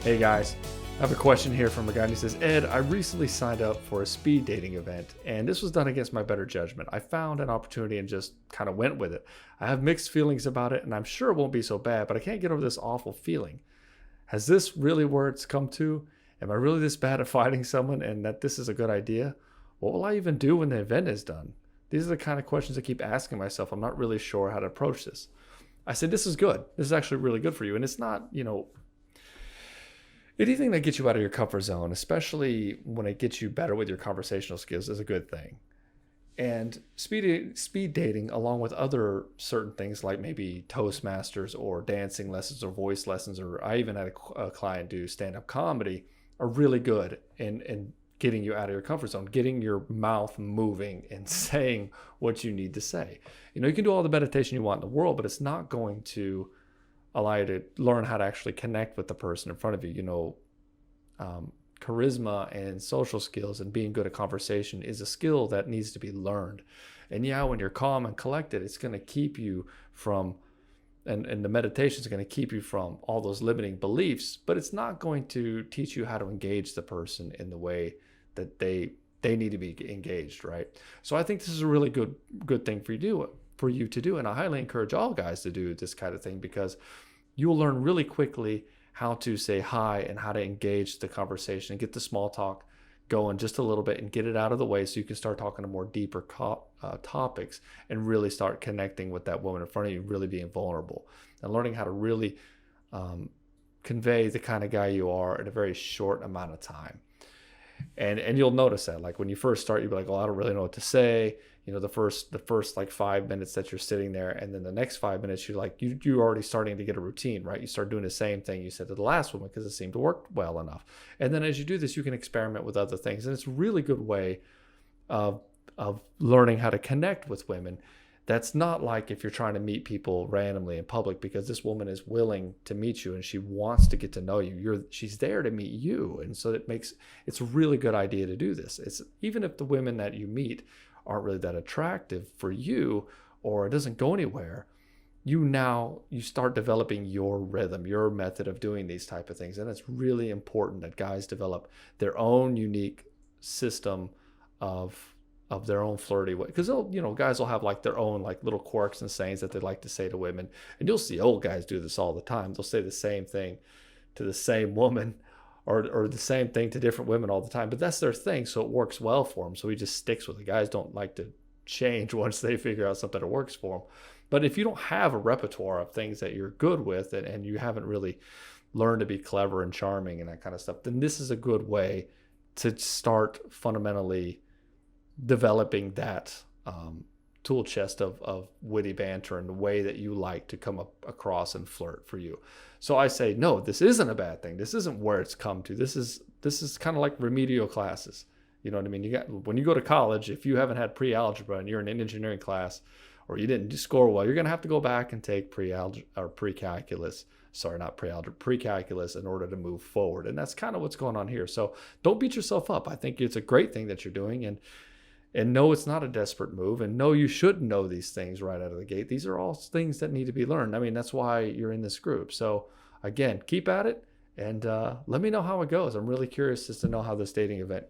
Hey guys, I have a question here from a guy and he says, Ed, I recently signed up for a speed dating event and this was done against my better judgment. I found an opportunity and just kind of went with it. I have mixed feelings about it and I'm sure it won't be so bad, but I can't get over this awful feeling. Has this really where it's come to? Am I really this bad at finding someone and that this is a good idea? What will I even do when the event is done? These are the kind of questions I keep asking myself. I'm not really sure how to approach this. I said, this is good. This is actually really good for you. And it's not, anything that gets you out of your comfort zone, especially when it gets you better with your conversational skills, is a good thing. And speed dating, along with other certain things like maybe Toastmasters or dancing lessons or voice lessons, or I even had a client do stand-up comedy, are really good in getting you out of your comfort zone, getting your mouth moving and saying what you need to say. You can do all the meditation you want in the world, but it's not going to allow you to learn how to actually connect with the person in front of you. Charisma and social skills and being good at conversation is a skill that needs to be learned. And yeah, when you're calm and collected, it's going to keep you from, and the meditation is going to keep you from all those limiting beliefs, but it's not going to teach you how to engage the person in the way that they need to be engaged, right? So I think this is a really good thing for you to do. And I highly encourage all guys to do this kind of thing because you'll learn really quickly how to say hi and how to engage the conversation and get the small talk going just a little bit and get it out of the way so you can start talking to more deeper topics and really start connecting with that woman in front of you, really being vulnerable and learning how to really convey the kind of guy you are in a very short amount of time. And you'll notice that, like when you first start, you'll be like, oh, I don't really know what to say. The first like 5 minutes that you're sitting there, and then the next 5 minutes, you're already starting to get a routine, right? You start doing the same thing you said to the last woman because it seemed to work well enough. And then as you do this, you can experiment with other things. And it's a really good way of learning how to connect with women. That's not like if you're trying to meet people randomly in public, because this woman is willing to meet you and she wants to get to know you. She's there to meet you. And so it's a really good idea to do this. It's even if the women that you meet aren't really that attractive for you or it doesn't go anywhere, you start developing your rhythm, your method of doing these type of things. And it's really important that guys develop their own unique system of their own flirty way, because guys will have like their own like little quirks and sayings that they like to say to women, and you'll see old guys do this all the time. They'll say the same thing to the same woman or the same thing to different women all the time, but that's their thing, so it works well for them, so he just sticks with it. Guys don't like to change once they figure out something that works for them. But if you don't have a repertoire of things that you're good with and you haven't really learned to be clever and charming and that kind of stuff, then this is a good way to start fundamentally developing that tool chest of witty banter and the way that you like to come up across and flirt for you. So I say, no, this isn't a bad thing. This isn't where it's come to. This is kind of like remedial classes. You know what I mean? When you go to college, if you haven't had pre-algebra and you're in an engineering class or you didn't score well, you're going to have to go back and take pre-calculus. Sorry, not pre-algebra, pre-calculus in order to move forward. And that's kind of what's going on here. So don't beat yourself up. I think it's a great thing that you're doing. And no, it's not a desperate move. And no, you shouldn't know these things right out of the gate. These are all things that need to be learned. I mean, that's why you're in this group. So again, keep at it and let me know how it goes. I'm really curious just to know how this dating event,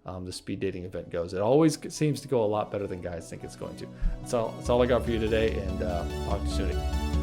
the speed dating event goes. It always seems to go a lot better than guys think it's going to. That's all I got for you today, and talk to you soon.